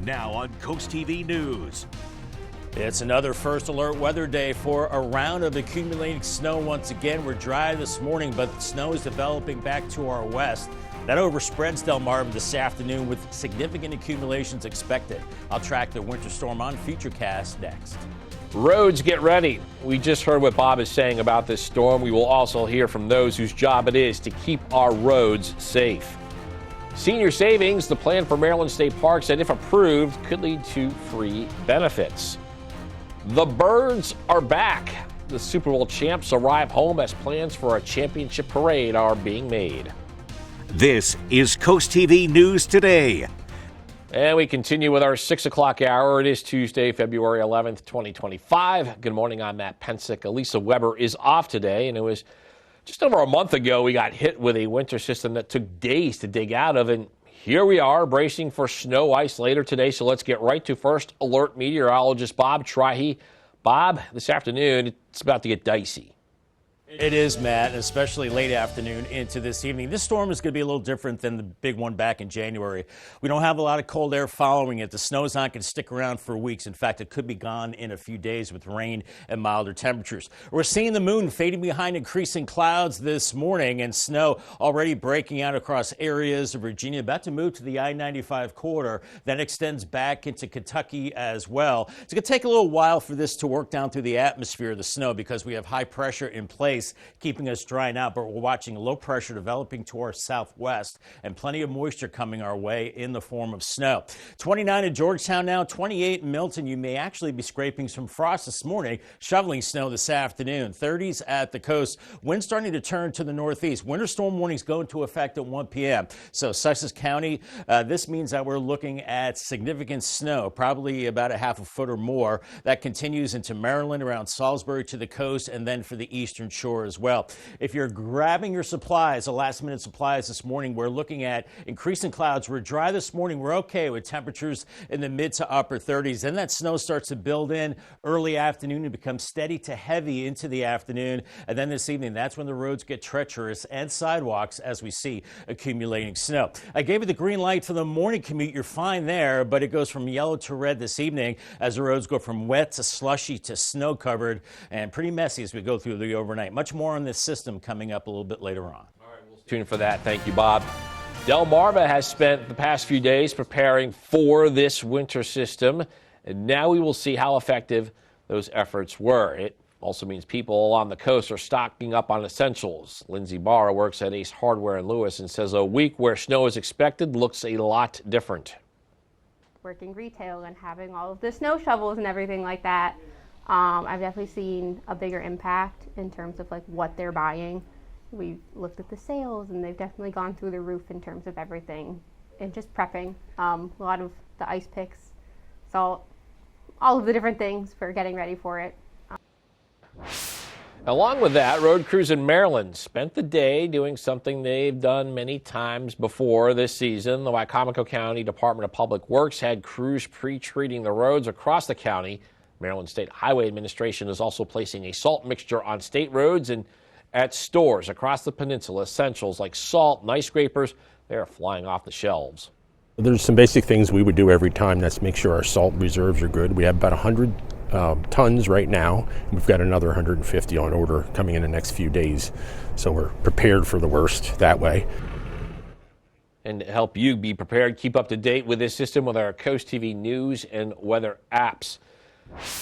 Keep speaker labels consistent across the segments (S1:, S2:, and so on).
S1: Now on CoastTV News.
S2: It's another first alert weather day for a round of accumulating snow once again. We're dry this morning, but the snow is developing back to our west. That overspreads Delmarva this afternoon with significant accumulations expected. I'll track the winter storm on Futurecast next.
S3: Roads, get ready. We just heard what Bob is saying about this storm. We will also hear from those whose job it is to keep our roads safe. Senior savings, the plan for Maryland State Parks that, if approved, could lead to free benefits. The birds are back. The Super Bowl champs arrive home as plans for a championship parade are being made.
S1: This is CoastTV News Today.
S3: And we continue with our 6 o'clock hour. It is Tuesday, February 11th, 2025. Good morning, I'm Matt Pensick. Elisa Weber is off today, and it was just over a month ago we got hit with a winter system that took days to dig out of, and here we are bracing for snow ice later today. So let's get right to first alert meteorologist Bob Trihey. Bob, this afternoon it's about to get dicey.
S2: It is, Matt, especially late afternoon into this evening. This storm is going to be a little different than the big one back in January. We don't have a lot of cold air following it. The snow is not going to stick around for weeks. In fact, it could be gone in a few days with rain and milder temperatures. We're seeing the moon fading behind increasing clouds this morning, and snow already breaking out across areas of Virginia, about to move to the I-95 corridor. That extends back into Kentucky as well. It's going to take a little while for this to work down through the atmosphere, the snow, because we have high pressure in place, keeping us drying out, but we're watching low pressure developing to our southwest and plenty of moisture coming our way in the form of snow. 29 in Georgetown now, 28 in Milton. You may actually be scraping some frost this morning, shoveling snow this afternoon. 30s at the coast. Wind starting to turn to the northeast. Winter storm warnings go into effect at 1 p.m. So Sussex County, this means that we're looking at significant snow, probably about a half a foot or more. That continues into Maryland, around Salisbury to the coast, and then for the eastern shore as well. If you're grabbing your supplies, the last minute supplies this morning, we're looking at increasing clouds. We're dry this morning. We're okay with temperatures in the mid to upper 30s. Then that snow starts to build in early afternoon and become steady to heavy into the afternoon. And then this evening, that's when the roads get treacherous and sidewalks as we see accumulating snow. I gave you the green light for the morning commute. You're fine there, but it goes from yellow to red this evening as the roads go from wet to slushy to snow covered and pretty messy as we go through the overnight. Much more on this system coming up a little bit later on.
S3: All right, we'll tune in for that. Thank you, Bob. Delmarva has spent the past few days preparing for this winter system, and now we will see how effective those efforts were. It also means people along the coast are stocking up on essentials. Lindsay Barr works at Ace Hardware in Lewis and says a week where snow is expected looks a lot different.
S4: Working retail and having all of the snow shovels and everything like that, I've definitely seen a bigger impact in terms of like what they're buying. We've looked at the sales and they've definitely gone through the roof in terms of everything and just prepping. A lot of the ice picks, salt, all of the different things for getting ready for it.
S3: Along with that, road crews in Maryland spent the day doing something they've done many times before this season. The Wicomico County Department of Public Works had crews pre-treating the roads across the county. Maryland State Highway Administration is also placing a salt mixture on state roads and at stores across the peninsula. Essentials like salt and ice scrapers, they are flying off the shelves.
S5: There's some basic things we would do every time. That's make sure our salt reserves are good. We have about 100 tons right now. We've got another 150 on order coming in the next few days. So we're prepared for the worst that way.
S3: And to help you be prepared, keep up to date with this system with our CoastTV news and weather apps.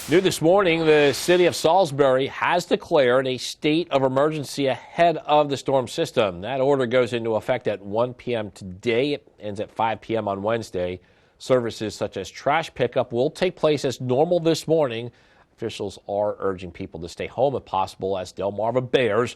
S3: New this morning, the city of Salisbury has declared a state of emergency ahead of the storm system. That order goes into effect at 1 p.m. today. It ends at 5 p.m. on Wednesday. Services such as trash pickup will take place as normal this morning. Officials are urging people to stay home if possible as Delmarva bears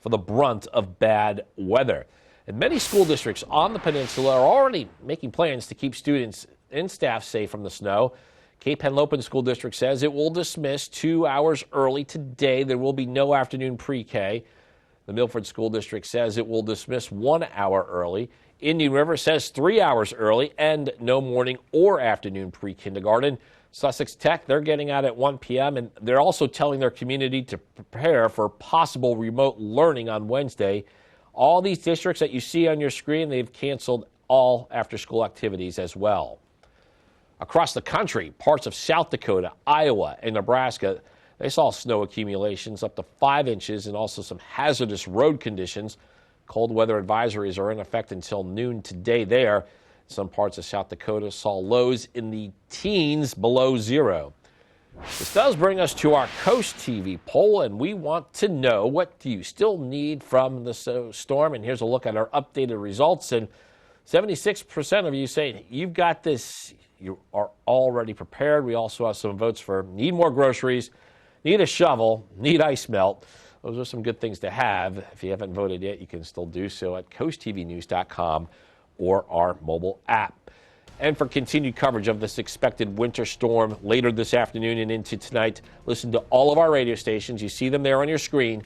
S3: for the brunt of bad weather. And many school districts on the peninsula are already making plans to keep students and staff safe from the snow. Cape Henlopen School District says it will dismiss 2 hours early today. There will be no afternoon pre-K. The Milford School District says it will dismiss 1 hour early. Indian River says 3 hours early and no morning or afternoon pre-kindergarten. Sussex Tech, they're getting out at 1 p.m. and they're also telling their community to prepare for possible remote learning on Wednesday. All these districts that you see on your screen, they've canceled all after-school activities as well. Across the country, parts of South Dakota, Iowa, and Nebraska, they saw snow accumulations up to 5 inches and also some hazardous road conditions. Cold weather advisories are in effect until noon today there. Some parts of South Dakota saw lows in the teens below zero. This does bring us to our Coast TV poll, and we want to know, what do you still need from the storm? And here's a look at our updated results. And 76% of you say you've got this, you are already prepared. We also have some votes for need more groceries, need a shovel, need ice melt. Those are some good things to have. If you haven't voted yet, you can still do so at coasttvnews.com or our mobile app. And for continued coverage of this expected winter storm later this afternoon and into tonight, listen to all of our radio stations. You see them there on your screen.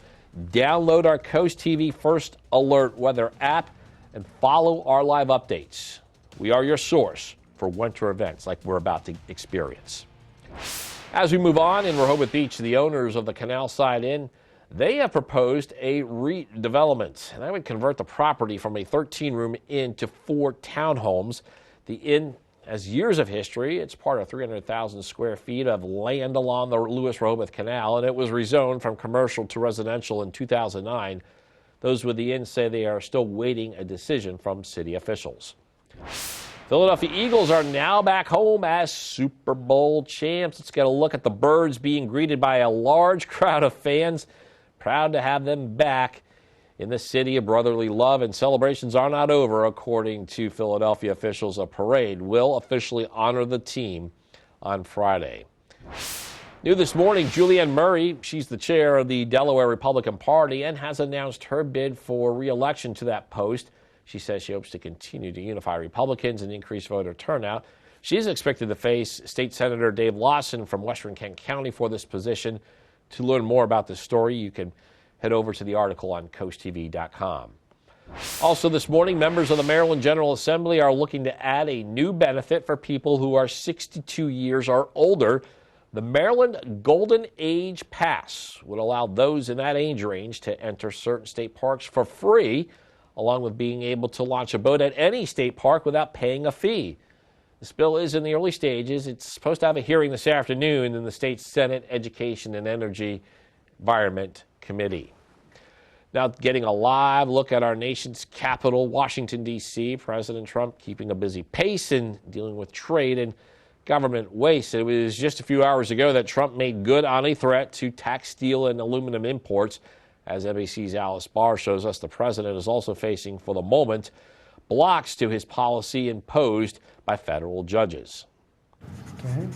S3: Download our Coast TV First Alert weather app and follow our live updates. We are your source for winter events like we're about to experience. As we move on in Rehoboth Beach, the owners of the Canal Side Inn, they have proposed a redevelopment, and that would convert the property from a 13-room inn to 4 townhomes. The inn has years of history. It's part of 300,000 square feet of land along the Lewis-Rehoboth Canal, and it was rezoned from commercial to residential in 2009. Those with the inn say they are still waiting a decision from city officials. Philadelphia Eagles are now back home as Super Bowl champs. Let's get a look at the Birds being greeted by a large crowd of fans. Proud to have them back in the city of brotherly love, and celebrations are not over. According to Philadelphia officials, a parade will officially honor the team on Friday. New this morning, Julianne Murray, she's the chair of the Delaware Republican Party and has announced her bid for re-election to that post. She says she hopes to continue to unify Republicans and increase voter turnout. She is expected to face State Senator Dave Lawson from Western Kent County for this position. To learn more about this story, you can head over to the article on coasttv.com. Also this morning, members of the Maryland General Assembly are looking to add a new benefit for people who are 62 years or older. The Maryland Golden Age Pass would allow those in that age range to enter certain state parks for free, along with being able to launch a boat at any state park without paying a fee. This bill is in the early stages. It's supposed to have a hearing this afternoon in the state Senate Education and Energy Environment Committee. Now, getting a live look at our nation's capital, Washington, D.C., President Trump keeping a busy pace and dealing with trade and government waste. It was just a few hours ago that Trump made good on a threat to tax steel and aluminum imports. As NBC's Alice Barr shows us, the president is also facing, for the moment, blocks to his policy imposed by federal judges.
S6: Okay.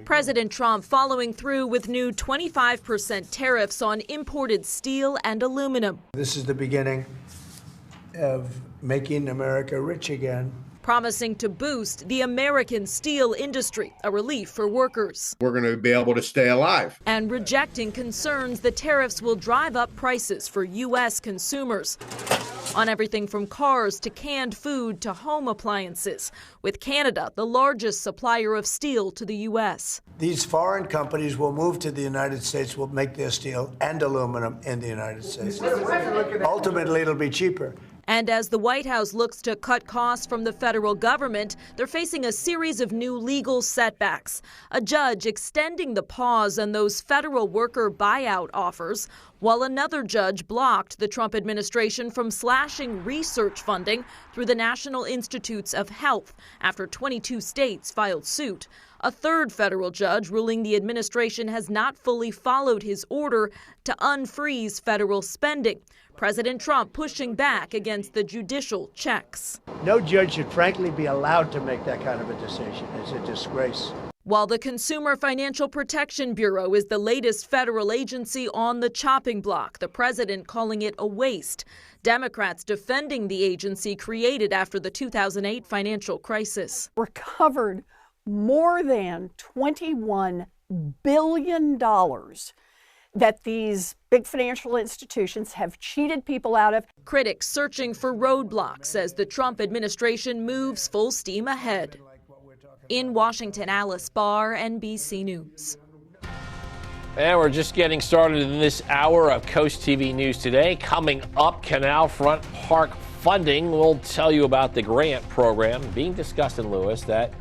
S7: President Trump following through with new 25% tariffs on imported steel and aluminum.
S6: This is the beginning of making America rich again.
S7: Promising to boost the American steel industry, a relief for workers.
S8: We're going to be able to stay alive.
S7: And rejecting concerns the tariffs will drive up prices for U.S. consumers on everything from cars to canned food to home appliances, with Canada the largest supplier of steel to the U.S.
S6: These foreign companies will move to the United States, will make their steel and aluminum in the United States. Ultimately, it'll be cheaper.
S7: And as the White House looks to cut costs from the federal government, they're facing a series of new legal setbacks. A judge extending the pause on those federal worker buyout offers, while another judge blocked the Trump administration from slashing research funding through the National Institutes of Health after 22 states filed suit. A third federal judge ruling the administration has not fully followed his order to unfreeze federal spending. President Trump pushing back against the judicial checks.
S6: No judge should frankly be allowed to make that kind of a decision. It's a disgrace.
S7: While the Consumer Financial Protection Bureau is the latest federal agency on the chopping block, the president calling it a waste. Democrats defending the agency created after the 2008 financial crisis.
S9: Recovered more than $21 billion that these big financial institutions have cheated people out of.
S7: Critics searching for roadblocks as the Trump administration moves full steam ahead. In Washington, Alice Barr, NBC News.
S3: And we're just getting started in this hour of Coast TV News Today. Coming up, Canal Front Park funding. We'll tell you about the grant program being discussed in Lewis that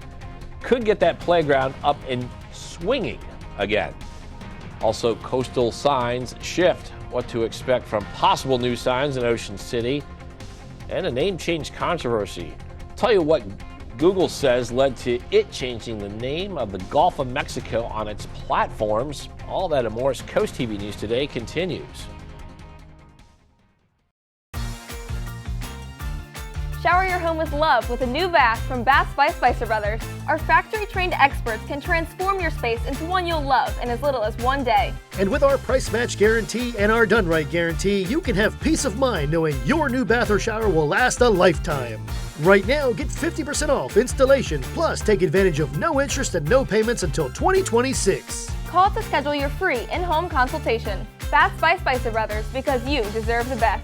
S3: could get that playground up and swinging again. Also, coastal signs shift. What to expect from possible new signs in Ocean City, and a name change controversy. Tell you what Google says led to it changing the name of the Gulf of Mexico on its platforms. All that and more as Coast TV News Today continues.
S10: Shower your home with love with a new bath from Bath by Spicer Brothers. Our factory-trained experts can transform your space into one you'll love in as little as 1 day.
S11: And with our price match guarantee and our done right guarantee, you can have peace of mind knowing your new bath or shower will last a lifetime. Right now, get 50% off installation, plus take advantage of no interest and no payments until 2026.
S10: Call to schedule your free in-home consultation. Bath by Spicer Brothers, because you deserve the best.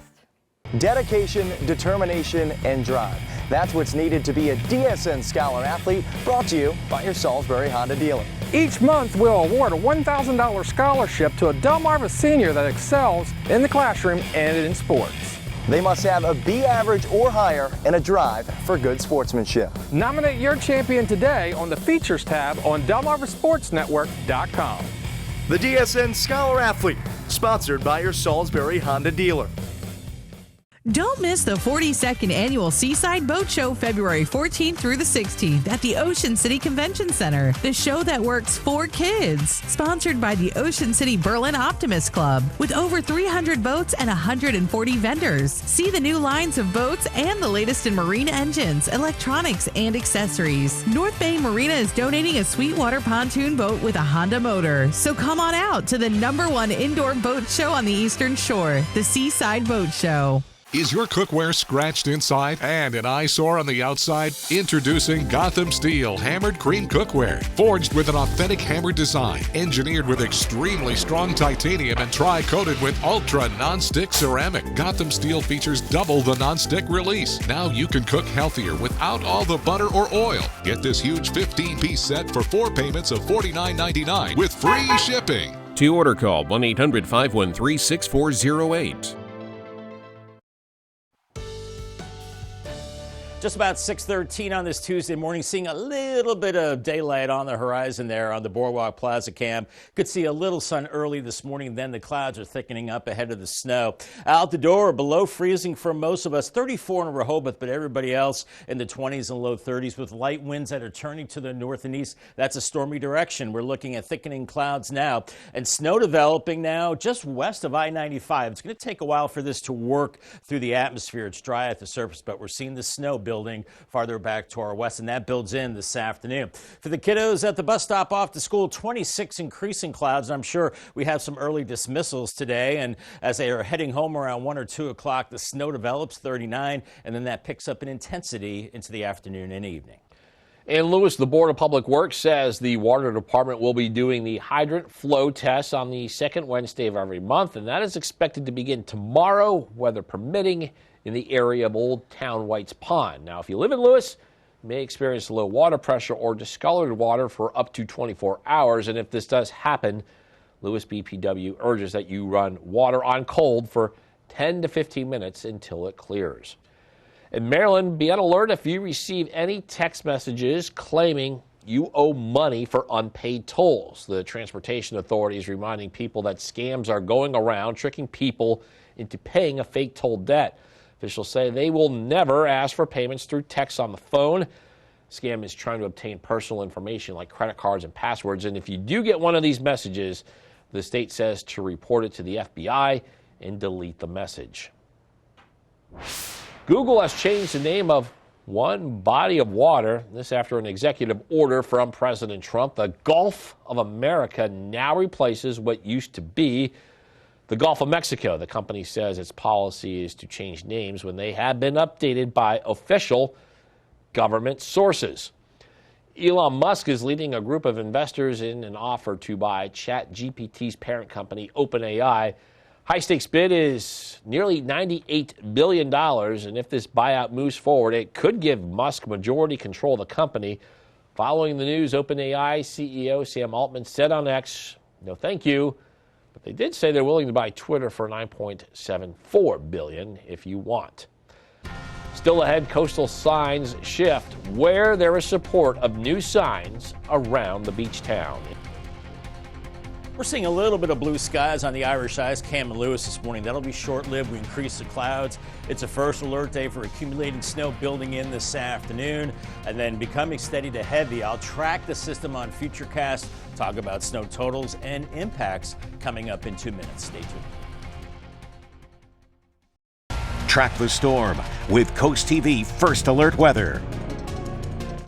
S12: Dedication, determination, and drive. That's what's needed to be a DSN Scholar Athlete, brought to you by your Salisbury Honda dealer.
S13: Each month, we'll award a $1,000 scholarship to a Delmarva senior that excels in the classroom and in sports.
S12: They must have a B average or higher and a drive for good sportsmanship.
S13: Nominate your champion today on the Features tab on DelmarvaSportsNetwork.com.
S12: The DSN Scholar Athlete, sponsored by your Salisbury Honda dealer.
S14: Don't miss the 42nd Annual Seaside Boat Show February 14th through the 16th at the Ocean City Convention Center, the show that works for kids. Sponsored by the Ocean City Berlin Optimist Club, with over 300 boats and 140 vendors. See the new lines of boats and the latest in marine engines, electronics, and accessories. North Bay Marina is donating a Sweetwater pontoon boat with a Honda motor. So come on out to the #1 indoor boat show on the Eastern Shore, the Seaside Boat Show.
S15: Is your cookware scratched inside and an eyesore on the outside? Introducing Gotham Steel Hammered Cream Cookware. Forged with an authentic hammered design, engineered with extremely strong titanium and tri-coated with ultra non-stick ceramic. Gotham Steel features double the non-stick release. Now you can cook healthier without all the butter or oil. Get this huge 15-piece set for 4 payments of $49.99 with free shipping.
S16: To order, call 1-800-513-6408.
S2: Just about 6:13 on this Tuesday morning, seeing a little bit of daylight on the horizon there on the Boardwalk Plaza cam. Could see a little sun early this morning, then the clouds are thickening up ahead of the snow. Out the door, below freezing for most of us, 34 in Rehoboth, but everybody else in the 20s and low 30s with light winds that are turning to the north and east. That's a stormy direction. We're looking at thickening clouds now and snow developing now just west of I-95. It's going to take a while for this to work through the atmosphere. It's dry at the surface, but we're seeing the snow building farther back to our west, and that builds in this afternoon. For the kiddos at the bus stop off to school, 26 increasing clouds. I'm sure we have some early dismissals today, and as they are heading home around 1 or 2 o'clock, the snow develops, 39, and then that picks up in intensity into the afternoon and evening.
S3: In Lewis, the Board of Public Works says the water department will be doing the hydrant flow tests on the second Wednesday of every month, and that is expected to begin tomorrow, weather permitting, in the area of Old Town White's Pond. Now, if you live in Lewis, you may experience low water pressure or discolored water for up to 24 hours. And if this does happen, Lewis BPW urges that you run water on cold for 10 to 15 minutes until it clears. In Maryland, be on alert if you receive any text messages claiming you owe money for unpaid tolls. The Transportation Authority is reminding people that scams are going around tricking people into paying a fake toll debt. Officials say they will never ask for payments through text on the phone. Scam is trying to obtain personal information like credit cards and passwords. And if you do get one of these messages, the state says to report it to the FBI and delete the message. Google has changed the name of one body of water. This after an executive order from President Trump. The Gulf of America now replaces what used to be the Gulf of Mexico. The company says its policy is to change names when they have been updated by official government sources. Elon Musk is leading a group of investors in an offer to buy ChatGPT's parent company, OpenAI. High-stakes bid is nearly $98 billion, and if this buyout moves forward, it could give Musk majority control of the company. Following the news, OpenAI CEO Sam Altman said on X, "No thank you," but they did say they're willing to buy Twitter for $9.74 billion if you want. Still ahead, coastal signs shift where there is support of new signs around the beach town.
S2: We're seeing a little bit of blue skies on the Irish Ice, Cam and Lewis this morning. That'll be short-lived. We increase the clouds. It's a first alert day for accumulating snow building in this afternoon and then becoming steady to heavy. I'll track the system on Futurecast, talk about snow totals and impacts coming up in 2 minutes. Stay tuned.
S1: Track the storm with Coast TV First Alert Weather.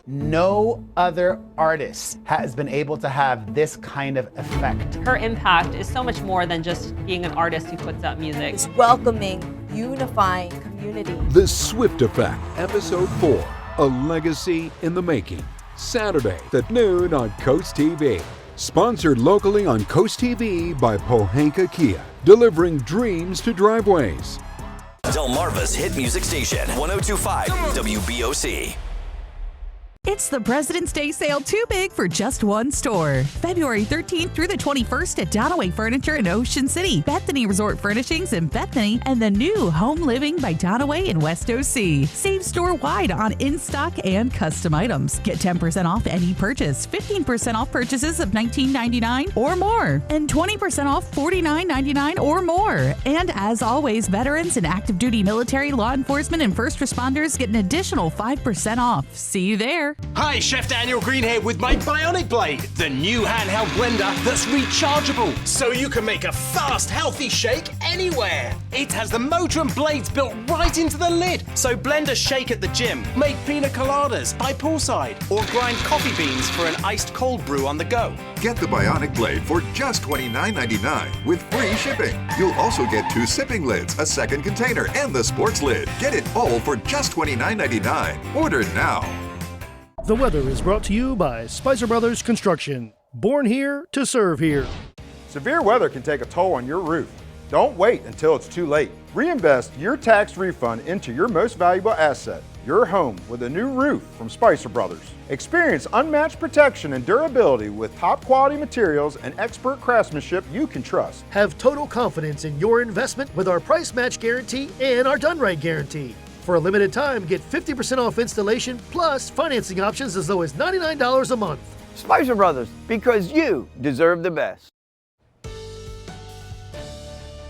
S16: No other artist has been able to have this kind of effect.
S17: Her impact is so much more than just being an artist who puts out music.
S18: It's welcoming, unifying community.
S19: The Swift Effect, Episode 4, A Legacy in the Making. Saturday at noon on Coast TV. Sponsored locally on Coast TV by Pohanka Kia, delivering dreams to driveways.
S20: Delmarva's hit music station, 102.5 WBOC.
S14: It's the President's Day sale too big for just one store. February 13th through the 21st at Donaway Furniture in Ocean City, Bethany Resort Furnishings in Bethany, and the new Home Living by Donaway in West OC. Save store-wide on in-stock and custom items. Get 10% off any purchase, 15% off purchases of $19.99 or more, and 20% off $49.99 or more. And as always, veterans and active duty military, law enforcement, and first responders get an additional 5% off. See you there.
S21: Hi, Chef Daniel Green here with my Bionic Blade, the new handheld blender that's rechargeable, so you can make a fast, healthy shake anywhere. It has the motor and blades built right into the lid, so blend a shake at the gym, make pina coladas by poolside, or grind coffee beans for an iced cold brew on the go.
S22: Get the Bionic Blade for just $29.99 with free shipping. You'll also get 2 sipping lids, a second container, and the sports lid. Get it all for just $29.99. Order now.
S11: The weather is brought to you by Spicer Brothers Construction. Born here to serve here.
S23: Severe weather can take a toll on your roof. Don't wait until it's too late. Reinvest your tax refund into your most valuable asset, your home, with a new roof from Spicer Brothers. Experience unmatched protection and durability with top quality materials and expert craftsmanship you can trust.
S11: Have total confidence in your investment with our price match guarantee and our done right guarantee. For a limited time, get 50% off installation plus financing options as low as $99 a month.
S24: Spicer Brothers, because you deserve the best.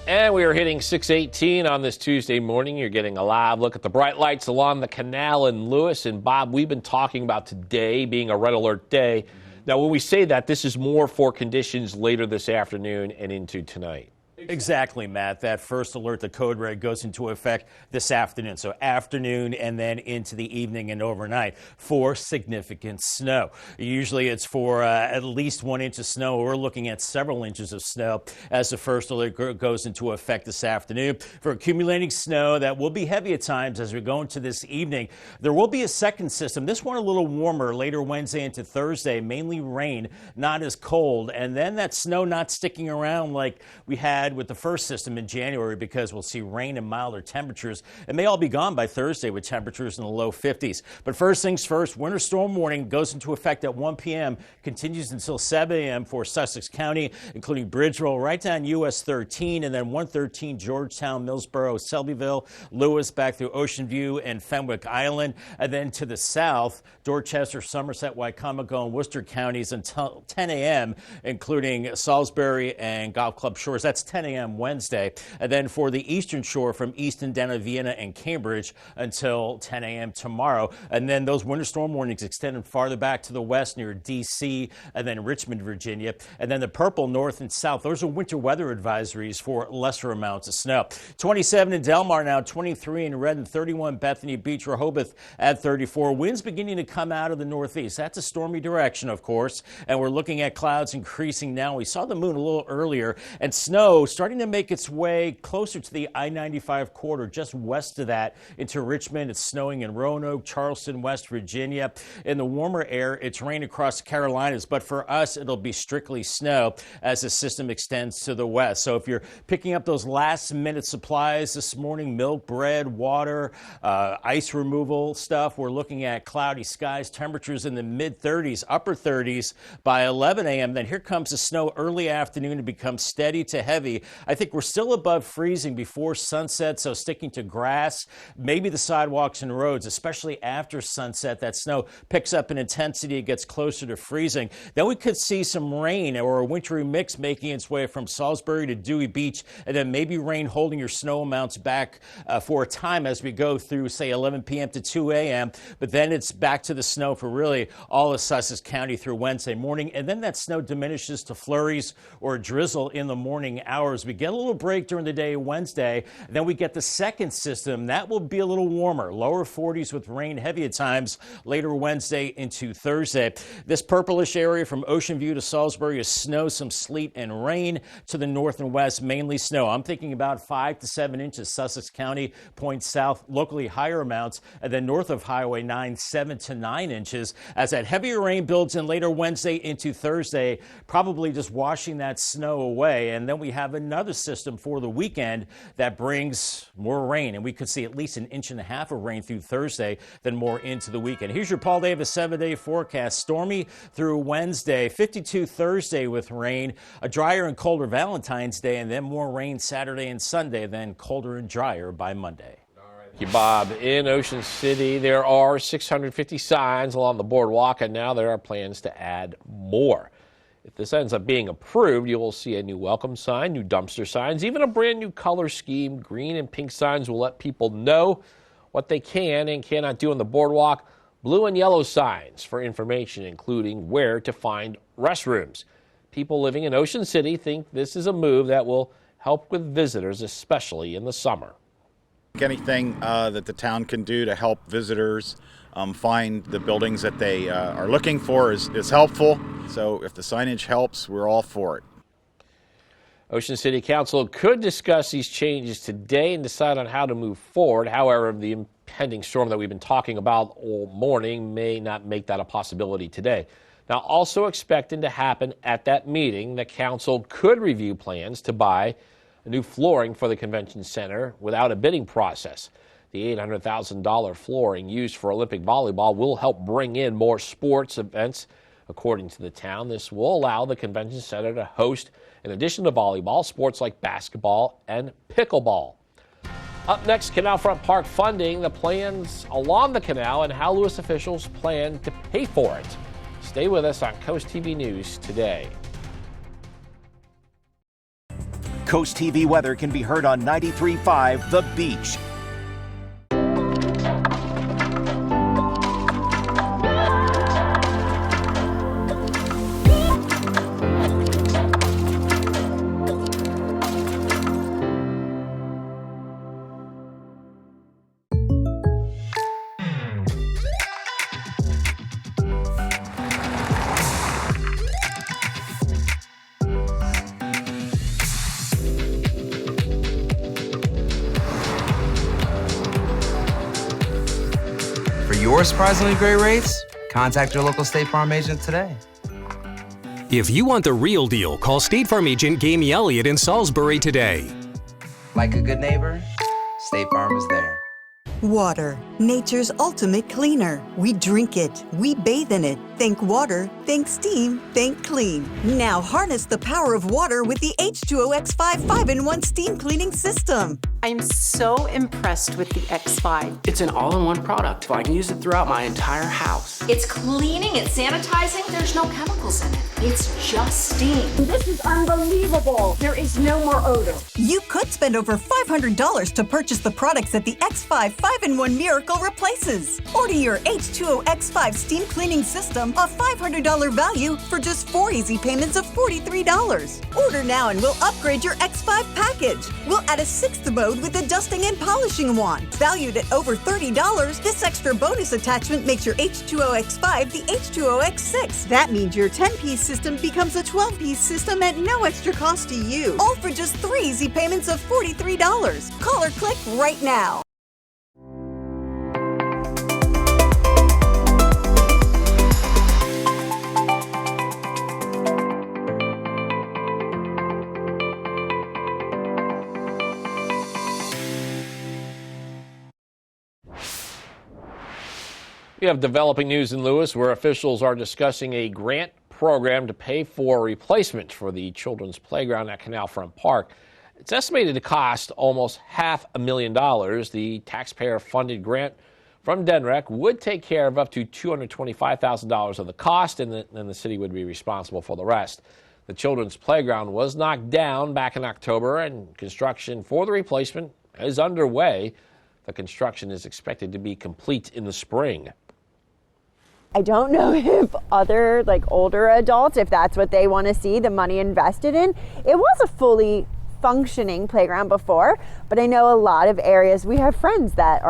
S3: And we are hitting 6:18 on this Tuesday morning. You're getting a live look at the bright lights along the canal in Lewis. And Bob, we've been talking about today being a red alert day. Now, when we say that, this is more for conditions later this afternoon and into tonight.
S2: Exactly, Matt. That first alert, the code red, goes into effect this afternoon. So afternoon and then into the evening and overnight for significant snow. Usually it's for at least 1 inch of snow. We're looking at several inches of snow as the first alert goes into effect this afternoon. For accumulating snow, that will be heavy at times as we go into this evening. There will be a second system. This one a little warmer later Wednesday into Thursday. Mainly rain, not as cold. And then that snow not sticking around like we had with the first system in January, because we'll see rain and milder temperatures. It may all be gone by Thursday with temperatures in the low 50s. But first things first, winter storm warning goes into effect at 1 p.m., continues until 7 a.m. for Sussex County, including Bridgeville, right down US 13, and then 113 Georgetown, Millsboro, Selbyville, Lewis, back through Ocean View and Fenwick Island, and then to the south, Dorchester, Somerset, Wycomico, and Worcester counties until 10 a.m., including Salisbury and Golf Club Shores. That's 10 a.m. Wednesday. And then for the eastern shore from Easton down to Vienna and Cambridge until 10 a.m. tomorrow. And then those winter storm warnings extended farther back to the west near D.C. and then Richmond, Virginia. And then the purple north and south, those are winter weather advisories for lesser amounts of snow. 27 in Delmar now, 23 in Redden, 31 Bethany Beach, Rehoboth at 34. Winds beginning to come out of the northeast. That's a stormy direction, of course. And we're looking at clouds increasing now. We saw the moon a little earlier, and snow starting to make its way closer to the I-95 corridor, just west of that into Richmond. It's snowing in Roanoke, Charleston, West Virginia. In the warmer air, it's rain across the Carolinas, but for us, it'll be strictly snow as the system extends to the west. So if you're picking up those last-minute supplies this morning, milk, bread, water, ice removal stuff, we're looking at cloudy skies, temperatures in the mid-30s, upper 30s by 11 a.m. Then here comes the snow early afternoon to become steady to heavy City. I think we're still above freezing before sunset, so sticking to grass, maybe the sidewalks and roads, especially after sunset. That snow picks up in intensity. It gets closer to freezing. Then we could see some rain or a wintry mix making its way from Salisbury to Dewey Beach, and then maybe rain holding your snow amounts back for a time as we go through, say, 11 p.m. to 2 a.m. But then it's back to the snow for really all of Sussex County through Wednesday morning, and then that snow diminishes to flurries or drizzle in the morning hours. We get a little break during the day Wednesday, then we get the second system. That will be a little warmer, lower 40s with rain heavy at times later Wednesday into Thursday. This purplish area from Ocean View to Salisbury is snow, some sleet and rain. To the north and west, mainly snow. I'm thinking about 5 to 7 inches. Sussex County points south, locally higher amounts, and then north of Highway 9, 7 to 9 inches. As that heavier rain builds in later Wednesday into Thursday, probably just washing that snow away. And then we have another system for the weekend that brings more rain, and we could see at least 1.5 inches of rain through Thursday, then more into the weekend. Here's your Paul Davis 7-day forecast. Stormy through Wednesday, 52 Thursday with rain, a drier and colder Valentine's Day, and then more rain Saturday and Sunday, then colder and drier by Monday.
S3: Thank you, Bob. In Ocean City, there are 650 signs along the boardwalk, and now there are plans to add more. If this ends up being approved, you will see a new welcome sign, new dumpster signs, even a brand new color scheme. Green and pink signs will let people know what they can and cannot do on the boardwalk. Blue and yellow signs for information, including where to find restrooms. People living in Ocean City think this is a move that will help with visitors, especially in the summer.
S4: Anything that the town can do to help visitors find the buildings that they are looking for is helpful. So if the signage helps, we're all for it.
S3: Ocean City Council could discuss these changes today and decide on how to move forward. However, the impending storm that we've been talking about all morning may not make that a possibility today. Now, also expecting to happen at that meeting, the council could review plans to buy new flooring for the convention center without a bidding process. The $800,000 flooring used for Olympic volleyball will help bring in more sports events. According to the town, this will allow the convention center to host, in addition to volleyball, sports like basketball and pickleball. Up next, Canal Front Park funding, the plans along the canal, and how Lewis officials plan to pay for it. Stay with us on Coast TV News today.
S1: Coast TV weather can be heard on 93.5 The Beach.
S5: Your surprisingly great rates? Contact your local State Farm agent today.
S6: If you want the real deal, call State Farm agent Gamey Elliott in Salisbury today.
S5: Like a good neighbor, State Farm is there.
S8: Water, nature's ultimate cleaner. We drink it, we bathe in it. Think water, think steam, think clean. Now harness the power of water with the H2O X5 5-in-1 steam cleaning system.
S25: I'm so impressed with the X5.
S26: It's an all-in-one product. I can use it throughout my entire house.
S27: It's cleaning, it's sanitizing, there's no chemicals in it. It's just steam.
S9: This is unbelievable. There is no more odor.
S8: You could spend over $500 to purchase the products that the X5 5-in-1 Miracle replaces. Order your H2O X5 steam cleaning system, a $500 value, for just 4 easy payments of $43. Order now and we'll upgrade your X5 package. We'll add a 6th mode with a dusting and polishing wand. Valued at over $30, this extra bonus attachment makes your H2O X5 the H2O X6. That means your 10-piece system becomes a 12-piece system at no extra cost to you. All for just 3 easy payments of $43. Call or click right now.
S3: We have developing news in Lewis where officials are discussing a grant program to pay for replacement for the children's playground at Canal Front Park. It's estimated to cost almost $500,000. The taxpayer-funded grant from DNREC would take care of up to $225,000 of the cost, and then the city would be responsible for the rest. The children's playground was knocked down back in October, and construction for the replacement is underway. The construction is expected to be complete in the spring.
S7: I don't know if other older adults, if that's what they want to see the money invested in. It was a fully functioning playground before, but I know a lot of areas, we have friends that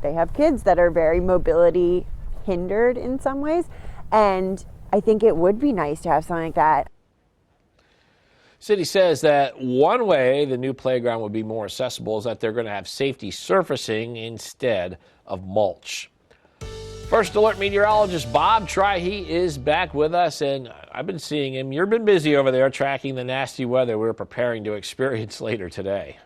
S7: they have kids that are very mobility hindered in some ways, and I think it would be nice to have something like that.
S3: City says that one way the new playground would be more accessible is that they're going to have safety surfacing instead of mulch. First Alert meteorologist Bob Trihey is back with us, and I've been seeing him. You've been busy over there tracking the nasty weather we're preparing to experience later today.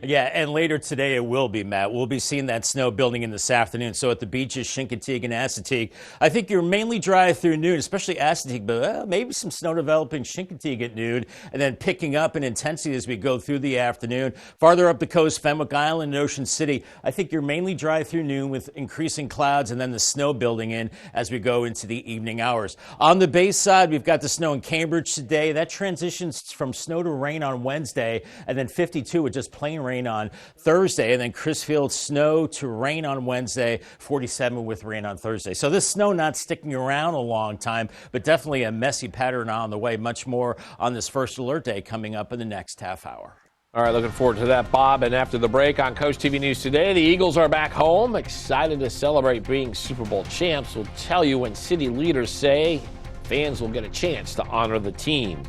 S2: Yeah, and later today it will be, Matt. We'll be seeing that snow building in this afternoon. So at the beaches, Chincoteague and Assateague, I think you're mainly dry through noon, especially Assateague, but maybe some snow developing Chincoteague at noon and then picking up in intensity as we go through the afternoon. Farther up the coast, Fenwick Island and Ocean City, I think you're mainly dry through noon with increasing clouds and then the snow building in as we go into the evening hours. On the base side, we've got the snow in Cambridge today. That transitions from snow to rain on Wednesday, and then 52 with just plain rain on Thursday, and then Crisfield snow to rain on Wednesday, 47 with rain on Thursday. So this snow not sticking around a long time, but definitely a messy pattern on the way. Much more on this First Alert Day coming up in the next half hour.
S3: All right, looking forward to that, Bob. And after the break on Coast TV News today, the Eagles are back home, excited to celebrate being Super Bowl champs. We'll tell you when city leaders say fans will get a chance to honor the team.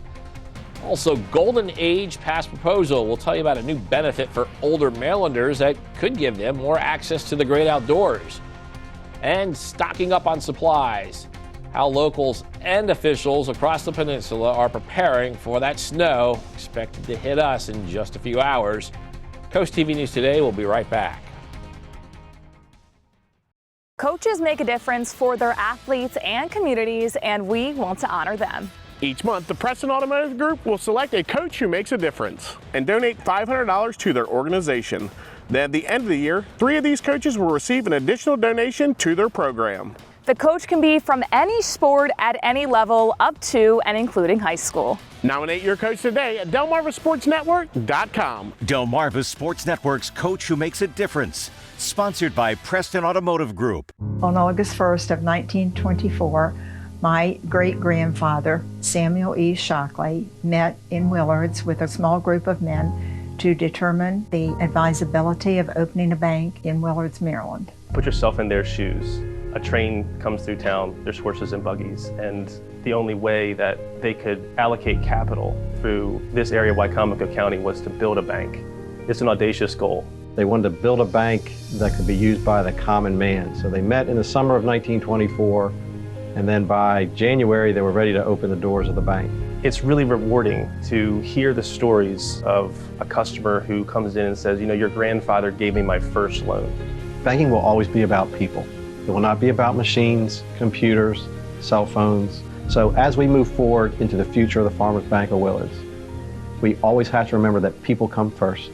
S3: Also, Golden Age Pass Proposal. We'll tell you about a new benefit for older Marylanders that could give them more access to the great outdoors. And stocking up on supplies. How locals and officials across the peninsula are preparing for that snow expected to hit us in just a few hours. Coast TV News Today will be right back.
S10: Coaches make a difference for their athletes and communities, and we want to honor them.
S12: Each month, the Preston Automotive Group will select a coach who makes a difference and donate $500 to their organization. Then at the end of the year, 3 of these coaches will receive an additional donation to their program.
S10: The coach can be from any sport at any level up to and including high school.
S12: Nominate your coach today at DelmarvaSportsNetwork.com.
S1: Delmarva Sports Network's Coach Who Makes a Difference. Sponsored by Preston Automotive Group.
S13: On August 1st of 1924, my great-grandfather, Samuel E. Shockley, met in Willards with a small group of men to determine the advisability of opening a bank in Willards, Maryland.
S15: Put yourself in their shoes. A train comes through town, there's horses and buggies, and the only way that they could allocate capital through this area of Wycomico County was to build a bank. It's an audacious goal.
S16: They wanted to build a bank that could be used by the common man. So they met in the summer of 1924. And then by January, they were ready to open the doors of the bank.
S15: It's really rewarding to hear the stories of a customer who comes in and says, you know, your grandfather gave me my first loan.
S16: Banking will always be about people. It will not be about machines, computers, cell phones. So as we move forward into the future of the Farmers Bank of Willards, we always have to remember that people come first.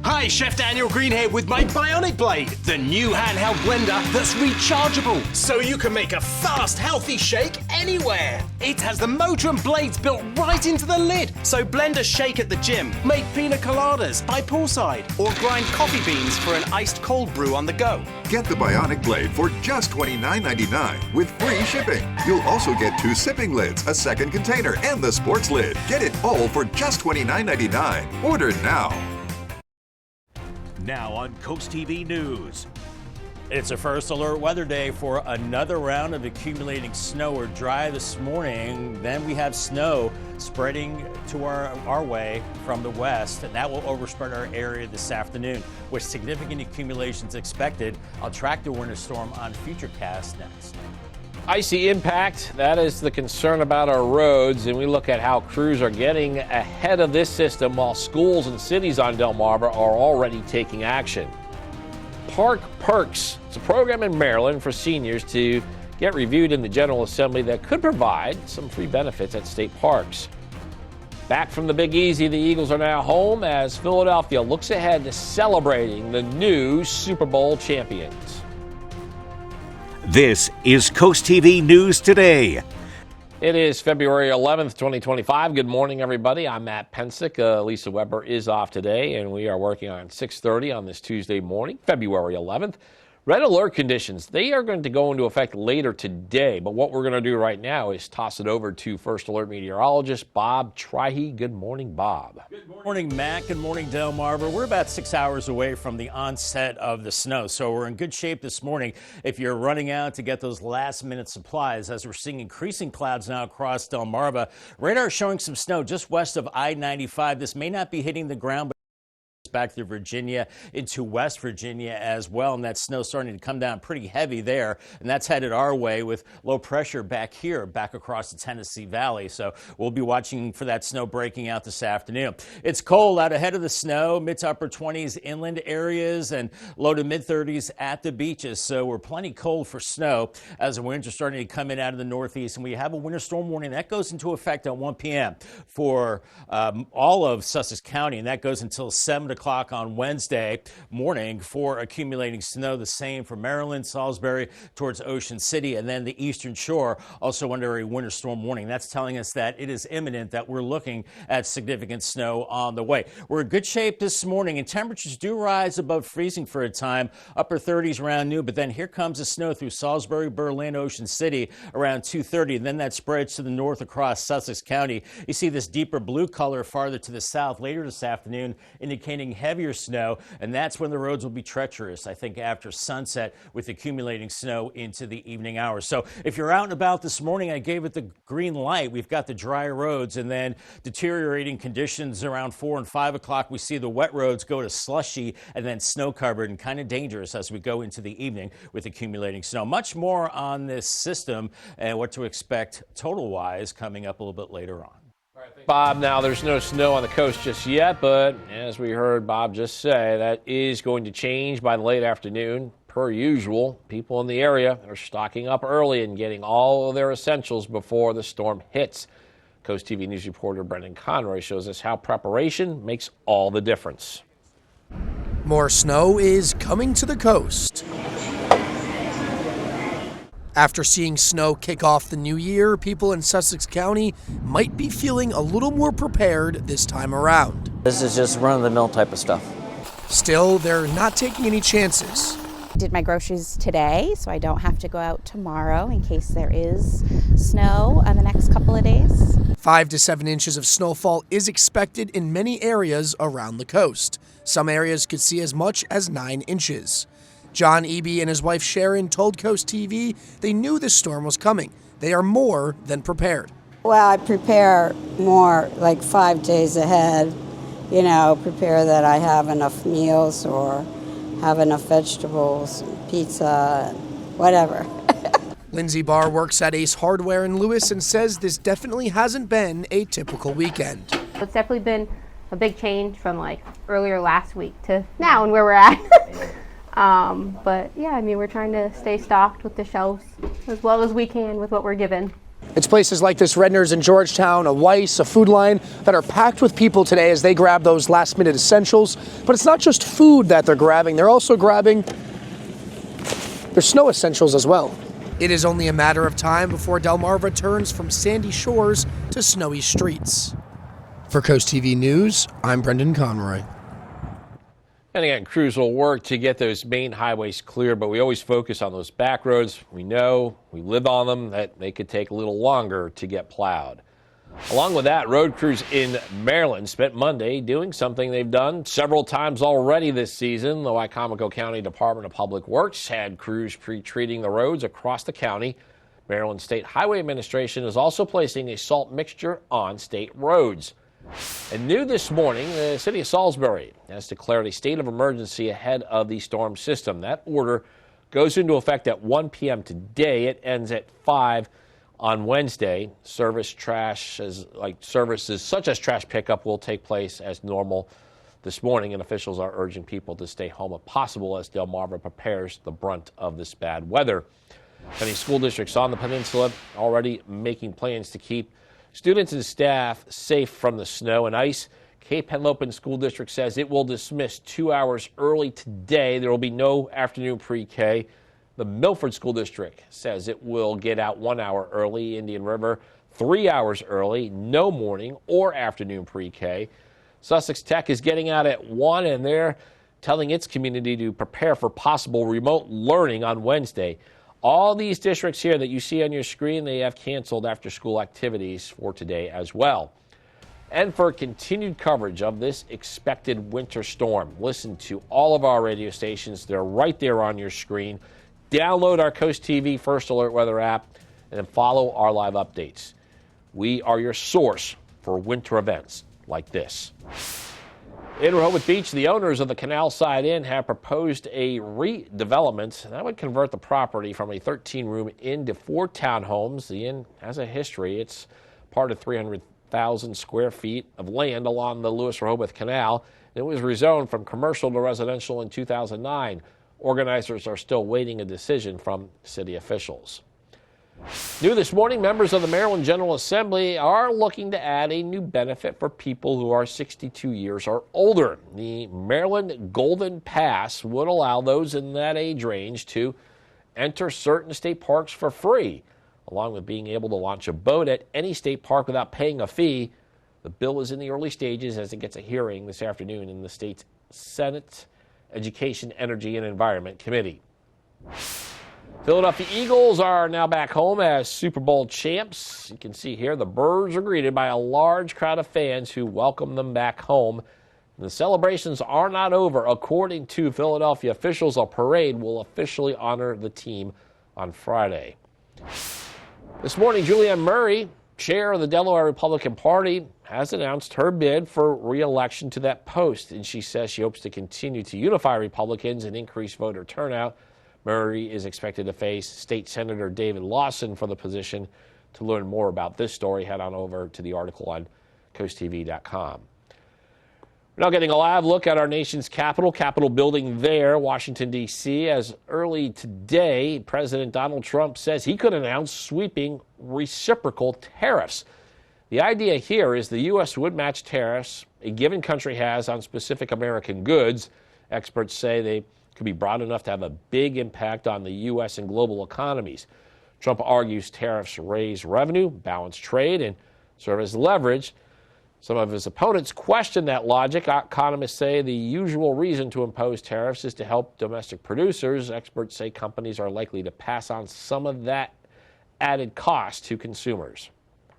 S21: Hi, Chef Daniel Green here with my Bionic Blade, the new handheld blender that's rechargeable, so you can make a fast, healthy shake anywhere. It has the motor and blades built right into the lid, so blend a shake at the gym, make pina coladas by poolside, or grind coffee beans for an iced cold brew on the go.
S22: Get the Bionic Blade for just $29.99 with free shipping. You'll also get 2 sipping lids, a second container, and the sports lid. Get it all for just $29.99. Order now.
S1: Now on Coast TV News.
S2: It's a First Alert weather day for another round of accumulating snow. We're dry this morning. Then we have snow spreading to our way from the west, and that will overspread our area this afternoon with significant accumulations expected. I'll track the winter storm on Futurecast next.
S3: Icy impact, that is the concern about our roads, and we look at how crews are getting ahead of this system while schools and cities on Delmarva are already taking action. Park Perks, it's a program in Maryland for seniors to get reviewed in the General Assembly that could provide some free benefits at state parks. Back from the Big Easy, the Eagles are now home as Philadelphia looks ahead to celebrating the new Super Bowl champions.
S1: This is Coast TV News Today.
S3: It is February 11th, 2025. Good morning, everybody. I'm Matt Pensick. Lisa Weber is off today, and we are working on 6:30 on this Tuesday morning, February 11th. Red alert conditions, they are going to go into effect later today, but what we're going to do right now is toss it over to First Alert meteorologist Bob Trihey. Good morning, Bob.
S2: Good morning, Matt. Good morning, Delmarva. We're about 6 hours away from the onset of the snow, so we're in good shape this morning if you're running out to get those last-minute supplies, as we're seeing increasing clouds now across Delmarva. Radar showing some snow just west of I-95. This may not be hitting the ground, but back through Virginia into West Virginia as well, and that snow starting to come down pretty heavy there, and that's headed our way with low pressure back here, back across the Tennessee Valley. So we'll be watching for that snow breaking out this afternoon. It's cold out ahead of the snow, mid to upper 20s inland areas and low to mid 30s at the beaches. So we're plenty cold for snow as the winds are starting to come in out of the northeast, and we have a winter storm warning that goes into effect at 1 p.m. for all of Sussex County, and that goes until 7 o'clock on Wednesday morning for accumulating snow. The same for Maryland, Salisbury towards Ocean City, and then the Eastern Shore also under a winter storm warning. That's telling us that it is imminent, that we're looking at significant snow on the way. We're in good shape this morning, and temperatures do rise above freezing for a time, upper 30s around noon, but then here comes the snow through Salisbury, Berlin, Ocean City around 2:30, and then that spreads to the north across Sussex County. You see this deeper blue color farther to the south later this afternoon, indicating heavier snow, and that's when the roads will be treacherous, I think, after sunset, with accumulating snow into the evening hours. So if you're out and about this morning, I gave it the green light. We've got the dry roads and then deteriorating conditions around 4 and 5 o'clock. We see the wet roads go to slushy and then snow covered and kind of dangerous as we go into the evening with accumulating snow. Much more on this system and what to expect total wise coming up a little bit later on.
S3: Bob, now there's no snow on the coast just yet, but as we heard Bob just say, that is going to change by the late afternoon. Per usual, people in the area are stocking up early and getting all of their essentials before the storm hits. Coast TV News reporter Brendan Conroy shows us how preparation makes all the difference.
S11: More snow is coming to the coast. After seeing snow kick off the new year, people in Sussex County might be feeling a little more prepared this time around.
S14: This is just run-of-the-mill type of stuff.
S11: Still, they're not taking any chances.
S17: Did my groceries today, so I don't have to go out tomorrow in case there is snow on the next couple of days.
S11: 5 to 7 inches of snowfall is expected in many areas around the coast. Some areas could see as much as 9 inches. John Eby and his wife Sharon told Coast TV they knew this storm was coming. They are more than prepared.
S18: Well, I prepare more, like 5 days ahead. You know, prepare that I have enough meals or have enough vegetables, pizza, whatever.
S11: Lindsay Barr works at Ace Hardware in Lewis and says this definitely hasn't been a typical weekend.
S19: It's definitely been a big change from like earlier last week to now and where we're at. But yeah, I mean, we're trying to stay stocked with the shelves as well as we can with what we're given.
S11: It's places like this Redner's in Georgetown, a Weiss, a Food Line that are packed with people today as they grab those last-minute essentials. But it's not just food that they're grabbing. They're also grabbing their snow essentials as well. It is only a matter of time before Delmarva turns from sandy shores to snowy streets. For Coast TV News, I'm Brendan Conroy.
S3: And again, crews will work to get those main highways clear, but we always focus on those back roads. We know, we live on them, that they could take a little longer to get plowed. Along with that, road crews in Maryland spent Monday doing something they've done several times already this season. The Wycomico County Department of Public Works had crews pre-treating the roads across the county. Maryland State Highway Administration is also placing a salt mixture on state roads. And new this morning, the city of Salisbury has declared a state of emergency ahead of the storm system. That order goes into effect at 1 p.m. today. It ends at 5 on Wednesday. Services such as trash pickup will take place as normal this morning, and officials are urging people to stay home if possible as Delmarva prepares the brunt of this bad weather. Many school districts on the peninsula already making plans to keep students and staff safe from the snow and ice. Cape Henlopen School District says it will dismiss 2 hours early today. There will be no afternoon pre-K. The Milford School District says it will get out 1 hour early. Indian River, 3 hours early, no morning or afternoon pre-K. Sussex Tech is getting out at 1, and they're telling its community to prepare for possible remote learning on Wednesday. All these districts here that you see on your screen, they have canceled after-school activities for today as well. And for continued coverage of this expected winter storm, listen to all of our radio stations. They're right there on your screen. Download our Coast TV First Alert Weather app and then follow our live updates. We are your source for winter events like this. In Rehoboth Beach, the owners of the Canal Side Inn have proposed a redevelopment that would convert the property from a 13-room inn to 4 townhomes. The inn has a history. It's part of 300,000 square feet of land along the Lewis-Rehoboth Canal. It was rezoned from commercial to residential in 2009. Organizers are still waiting a decision from city officials. New this morning, members of the Maryland General Assembly are looking to add a new benefit for people who are 62 years or older. The Maryland Golden Pass would allow those in that age range to enter certain state parks for free, along with being able to launch a boat at any state park without paying a fee. The bill is in the early stages as it gets a hearing this afternoon in the state's Senate Education, Energy, and Environment Committee. Philadelphia Eagles are now back home as Super Bowl champs. You can see here the Birds are greeted by a large crowd of fans who welcome them back home. And the celebrations are not over. According to Philadelphia officials, a parade will officially honor the team on Friday. This morning, Julianne Murray, chair of the Delaware Republican Party, has announced her bid for re-election to that post. And she says she hopes to continue to unify Republicans and increase voter turnout. Murray is expected to face State Senator David Lawson for the position. To learn more about this story, head on over to the article on CoastTV.com. We're now getting a live look at our nation's Capitol building there, Washington, D.C. As early today, President Donald Trump says he could announce sweeping reciprocal tariffs. The idea here is the U.S. would match tariffs a given country has on specific American goods. Experts say they could be broad enough to have a big impact on the U.S. and global economies. Trump argues tariffs raise revenue, balance trade, and serve as leverage. Some of his opponents question that logic. Economists say the usual reason to impose tariffs is to help domestic producers. Experts say companies are likely to pass on some of that added cost to consumers.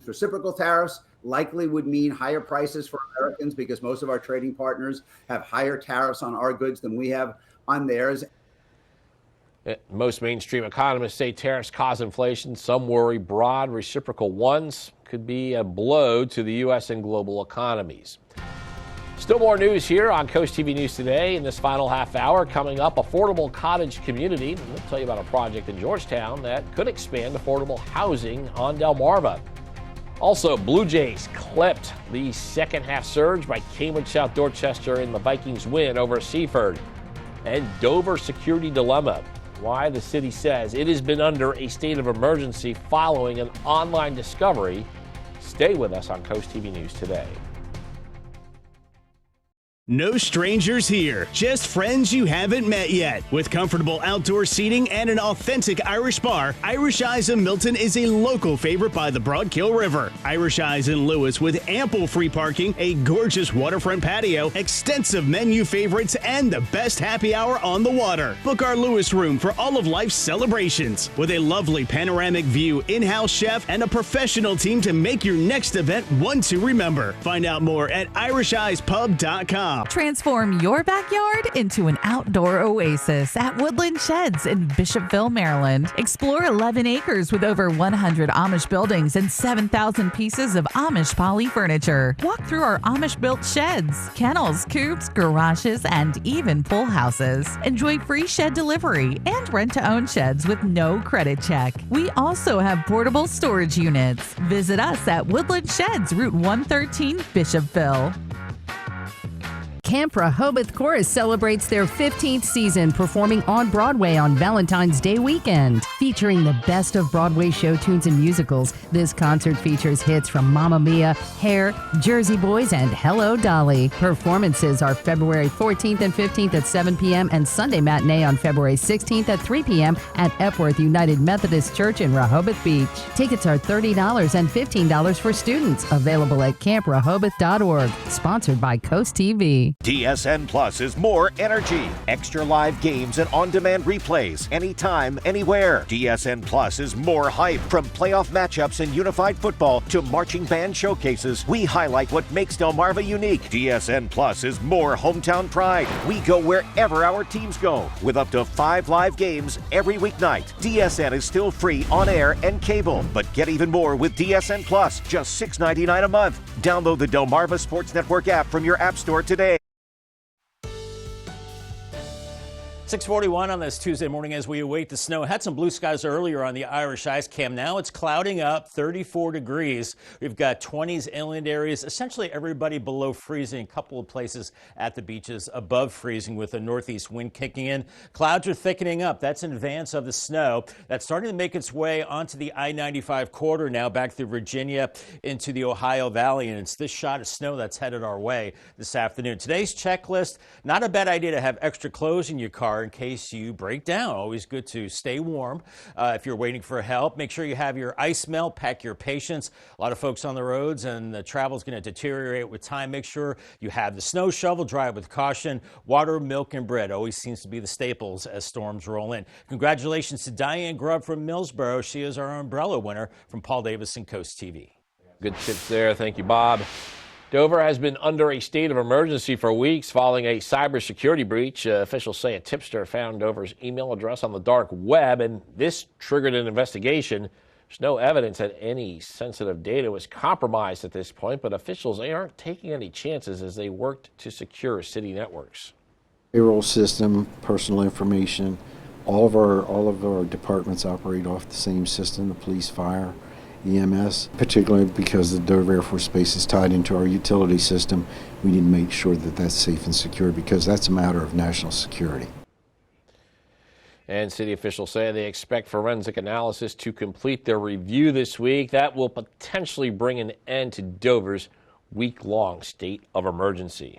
S4: Reciprocal tariffs likely would mean higher prices for Americans because most of our trading partners have higher tariffs on our goods than we have on theirs.
S3: Most mainstream economists say tariffs cause inflation. Some worry broad reciprocal ones could be a blow to the U.S. and global economies. Still more news here on Coast TV News Today. In this final half hour, coming up, affordable cottage community. We'll tell you about a project in Georgetown that could expand affordable housing on Delmarva. Also, Blue Jays clipped the second half surge by Cambridge South Dorchester in the Vikings win over Seaford. And Dover security dilemma. Why the city says it has been under a state of emergency following an online discovery. Stay with us on Coast TV News Today.
S5: No strangers here, just friends you haven't met yet. With comfortable outdoor seating and an authentic Irish bar, Irish Eyes in Milton is a local favorite by the Broadkill River. Irish Eyes in Lewis with ample free parking, a gorgeous waterfront patio, extensive menu favorites, and the best happy hour on the water. Book our Lewis room for all of life's celebrations. With a lovely panoramic view, in-house chef, and a professional team to make your next event one to remember. Find out more at irisheyespub.com.
S6: Transform your backyard into an outdoor oasis at Woodland Sheds in Bishopville, Maryland. Explore 11 acres with over 100 Amish buildings and 7,000 pieces of Amish poly furniture. Walk through our Amish-built sheds, kennels, coops, garages, and even pool houses. Enjoy free shed delivery and rent-to-own sheds with no credit check. We also have portable storage units. Visit us at Woodland Sheds, Route 113, Bishopville.
S9: Camp Rehoboth Chorus celebrates their 15th season performing on Broadway on Valentine's Day weekend. Featuring the best of Broadway show tunes and musicals, this concert features hits from Mamma Mia, Hair, Jersey Boys, and Hello Dolly. Performances are February 14th and 15th at 7 p.m. and Sunday matinee on February 16th at 3 p.m. at Epworth United Methodist Church in Rehoboth Beach. Tickets are $30 and $15 for students. Available at camprehoboth.org. Sponsored by CoastTV.
S1: DSN Plus is more energy, extra live games and on-demand replays, anytime, anywhere. DSN Plus is more hype. From playoff matchups in unified football to marching band showcases, we highlight what makes Delmarva unique. DSN Plus is more hometown pride. We go wherever our teams go, with up to 5 live games every weeknight. DSN is still free on air and cable, but get even more with DSN Plus, just $6.99 a month. Download the Delmarva Sports Network app from your app store today.
S2: 6:41 on this Tuesday morning as we await the snow. Had some blue skies earlier on the Irish ice cam. Now it's clouding up, 34 degrees. We've got 20s inland areas, essentially everybody below freezing. A couple of places at the beaches above freezing with a northeast wind kicking in. Clouds are thickening up. That's in advance of the snow. That's starting to make its way onto the I-95 corridor now, back through Virginia into the Ohio Valley. And it's this shot of snow that's headed our way this afternoon. Today's checklist, not a bad idea to have extra clothes in your car in case you break down. Always good to stay warm. If you're waiting for help, make sure you have your ice melt, pack your patience. A lot of folks on the roads and the travel is going to deteriorate with time. Make sure you have the snow shovel, drive with caution. Water, milk, and bread always seems to be the staples as storms roll in. Congratulations to Diane Grubb from Millsboro. She is our umbrella winner from Paul Davis and Coast TV.
S3: Good tips there. Thank you, Bob. Dover has been under a state of emergency for weeks following a cybersecurity breach. Officials say a tipster found Dover's email address on the dark web, and this triggered an investigation. There's no evidence that any sensitive data was compromised at this point, but officials aren't taking any chances as they worked to secure city networks.
S20: Payroll system, personal information, all of our departments operate off the same system, the police, fire, EMS, particularly because the Dover Air Force Base is tied into our utility system. We need to make sure that that's safe and secure because that's a matter of national security.
S3: And city officials say they expect forensic analysis to complete their review this week. That will potentially bring an end to Dover's week-long state of emergency.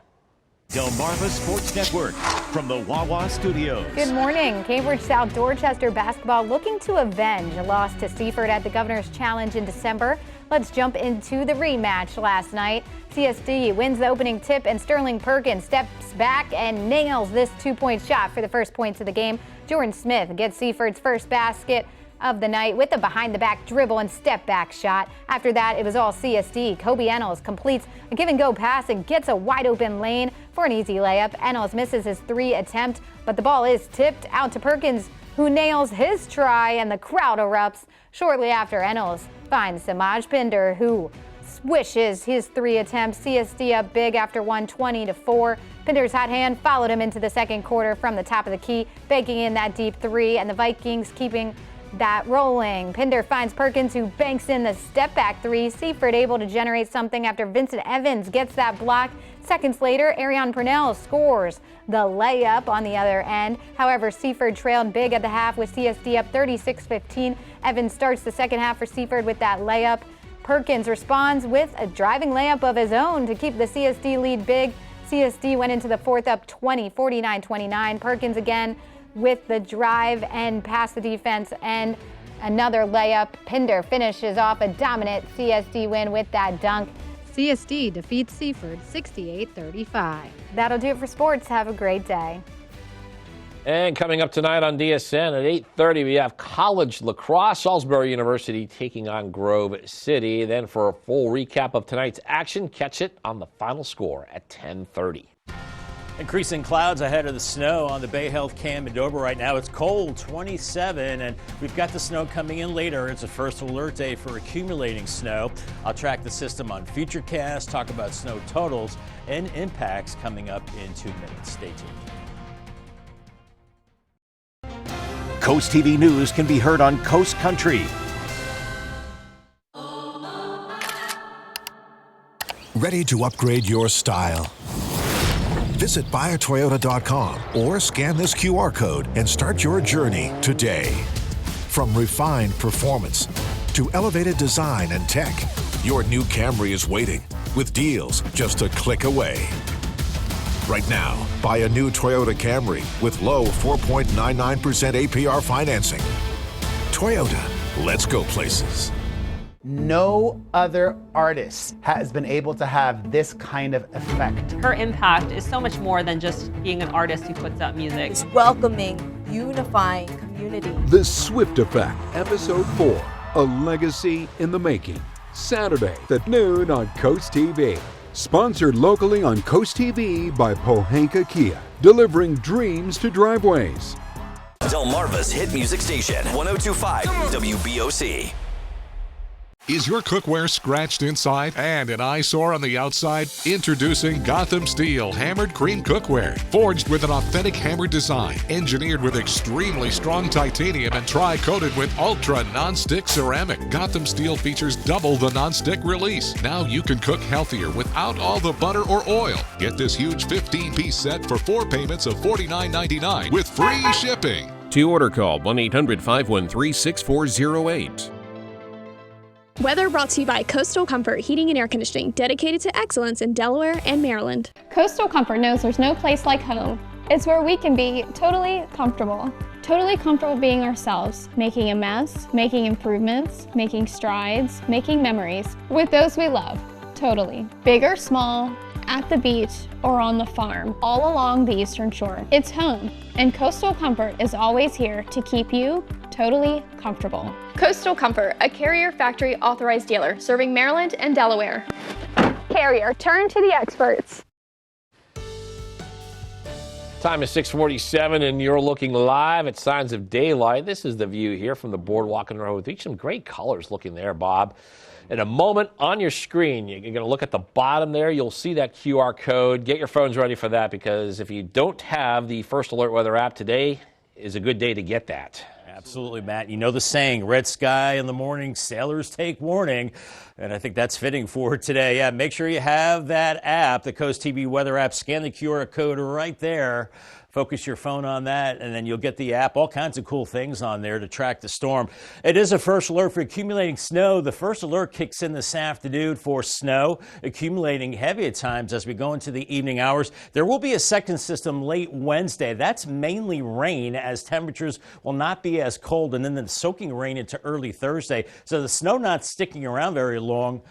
S1: Delmarva Sports Network from the Wawa Studios.
S10: Good morning. Cambridge South Dorchester basketball looking to avenge a loss to Seaford at the Governor's Challenge in December. Let's jump into the rematch last night. CSD wins the opening tip and Sterling Perkins steps back and nails this two-point shot for the first points of the game. Jordan Smith gets Seaford's first basket of the night with a behind-the-back dribble and step-back shot. After that, it was all CSD. Kobe Ennels completes a give-and-go pass and gets a wide-open lane for an easy layup. Ennels misses his 3 attempt, but the ball is tipped out to Perkins, who nails his try, and the crowd erupts. Shortly after, Ennels finds Samaj Pinder, who swishes his 3 attempts. CSD up big after 120-4. Pinder's hot hand followed him into the second quarter from the top of the key, baking in that deep 3, and the Vikings keeping that rolling. Pinder finds Perkins, who banks in the step-back 3. Seaford able to generate something after Vincent Evans gets that block. Seconds later, Arion Purnell scores the layup on the other end. However, Seaford trailed big at the half with CSD up 36-15. Evans starts the second half for Seaford with that layup. Perkins responds with a driving layup of his own to keep the CSD lead big. CSD went into the fourth up 20, 49-29. Perkins again with the drive and past the defense and another layup. Pinder finishes off a dominant CSD win with that dunk. CSD defeats Seaford 68-35. That'll do it for sports. Have a great day.
S3: And coming up tonight on DSN at 8:30, we have college lacrosse. Salisbury University taking on Grove City. Then for a full recap of tonight's action, catch it on the final score at 10:30.
S2: Increasing clouds ahead of the snow on the Bay Health Cam in Dover right now. It's cold, 27, and we've got the snow coming in later. It's a first alert day for accumulating snow. I'll track the system on Futurecast, talk about snow totals and impacts coming up in 2 minutes. Stay tuned.
S1: Coast TV News can be heard on Coast Country.
S23: Ready to upgrade your style?
S7: Visit buyatoyota.com or scan this QR code and start your journey today. From refined performance to elevated design and tech, your new Camry is waiting with deals just a click away. Right now, buy a new Toyota Camry with low 4.99% APR financing. Toyota, let's go places.
S8: No other artist has been able to have this kind of effect.
S23: Her impact is so much more than just being an artist who puts out music.
S24: It's welcoming, unifying community.
S25: The Swift Effect, Episode 4, A Legacy in the Making. Saturday at noon on Coast TV. Sponsored locally on Coast TV by Pohanka Kia, delivering dreams to driveways.
S26: Delmarva's hit music station, 102.5 WBOC.
S27: Is your cookware scratched inside and an eyesore on the outside? Introducing Gotham Steel Hammered Cream Cookware. Forged with an authentic hammered design, engineered with extremely strong titanium and tri-coated with ultra non-stick ceramic. Gotham Steel features double the non-stick release. Now you can cook healthier without all the butter or oil. Get this huge 15-piece set for 4 payments of $49.99 with free shipping.
S28: To order, call 1-800-513-6408.
S29: Weather brought to you by Coastal Comfort Heating and Air Conditioning, dedicated to excellence in Delaware and Maryland.
S30: Coastal Comfort knows there's no place like home. It's where we can be totally comfortable being ourselves, making a mess, making improvements, making strides, making memories with those we love, totally. Big or small, at the beach, or on the farm, all along the Eastern Shore. It's home, and Coastal Comfort is always here to keep you totally comfortable.
S29: Coastal Comfort, a Carrier Factory authorized dealer serving Maryland and Delaware. Carrier, turn to the experts.
S3: Time is 6:47, and you're looking live at Signs of Daylight. This is the view here from the boardwalk in Rehoboth Beach. Some great colors looking there, Bob. In a moment on your screen, you're going to look at the bottom there. You'll see that QR code. Get your phones ready for that, because if you don't have the First Alert Weather app, today is a good day to get that.
S2: Absolutely, Matt. You know the saying, red sky in the morning, sailors take warning. And I think that's fitting for today. Yeah, make sure you have that app, the Coast TV weather app. Scan the QR code right there. Focus your phone on that, and then you'll get the app. All kinds of cool things on there to track the storm. It is a first alert for accumulating snow. The first alert kicks in this afternoon for snow, accumulating heavy at times as we go into the evening hours. There will be a second system late Wednesday. That's mainly rain, as temperatures will not be as cold, and then the soaking rain into early Thursday. So the snow not sticking around very long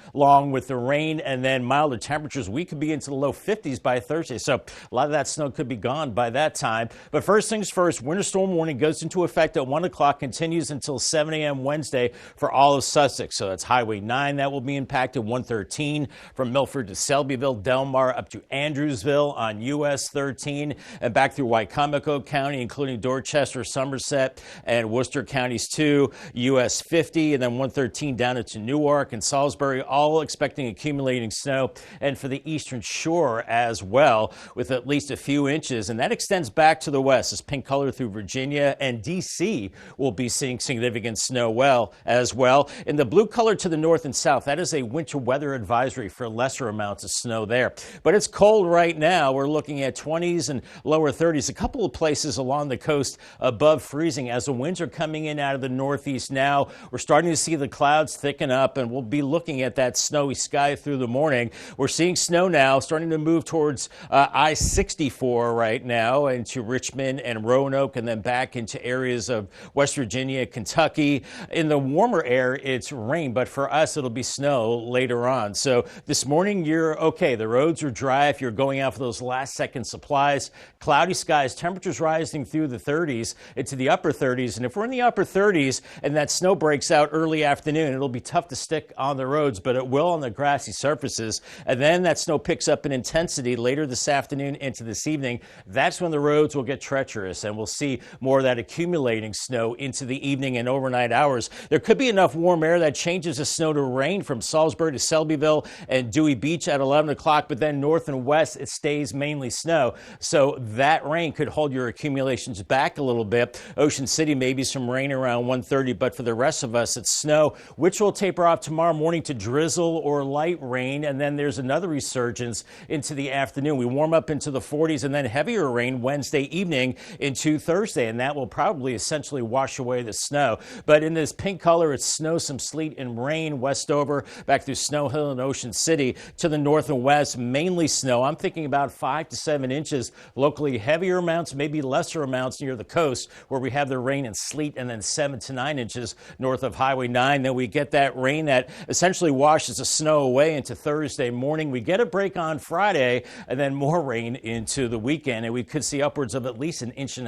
S2: with the rain and then milder temperatures. We could be into the low 50s by Thursday. So a lot of that snow could be gone by that time. But first things first, winter storm warning goes into effect at 1 o'clock, continues until 7 a.m. Wednesday for all of Sussex. So that's Highway 9 that will be impacted, 113 from Milford to Selbyville, Delmarva up to Andrewsville on US 13 and back through Wycomico County, including Dorchester, Somerset, and Worcester counties too, US 50, and then 113 down into Newark and Salisbury, all expecting accumulating snow, and for the Eastern Shore as well, with at least a few inches, and that extends back to the west. This pink color through Virginia and D.C. will be seeing significant snow as well. In the blue color to the north and south, that is a winter weather advisory for lesser amounts of snow there. But it's cold right now. We're looking at 20s and lower 30s. A couple of places along the coast above freezing as the winds are coming in out of the northeast now. We're starting to see the clouds thicken up, and we'll be looking at that snowy sky through the morning. We're seeing snow now starting to move towards I-64 right now, into Richmond and Roanoke, and then back into areas of West Virginia, Kentucky. In the warmer air, it's rain, but for us, it'll be snow later on. So this morning, you're okay. The roads are dry if you're going out for those last-second supplies. Cloudy skies, temperatures rising through the 30s into the upper 30s. And if we're in the upper 30s and that snow breaks out early afternoon, it'll be tough to stick on the roads, but it will on the grassy surfaces. And then that snow picks up in intensity later this afternoon into this evening. That's when the roads will get treacherous, and we'll see more of that accumulating snow into the evening and overnight hours. There could be enough warm air that changes the snow to rain from Salisbury to Selbyville and Dewey Beach at 11 o'clock, but then north and west, it stays mainly snow. So that rain could hold your accumulations back a little bit. Ocean City, maybe some rain around 1:30, but for the rest of us, it's snow, which will taper off tomorrow morning to drizzle or light rain, and then there's another resurgence into the afternoon. We warm up into the 40s and then heavier rain Wednesday evening into Thursday, and that will probably essentially wash away the snow. But in this pink color, it's snow, some sleet and rain west over, back through Snow Hill and Ocean City to the north and west, mainly snow. I'm thinking about 5 to 7 inches, locally heavier amounts, maybe lesser amounts near the coast where we have the rain and sleet, and then 7 to 9 inches north of Highway 9. Then we get that rain that essentially washes the snow away into Thursday morning. We get a break on Friday, and then more rain into the weekend, and we could see upwards of at least 1.5 inches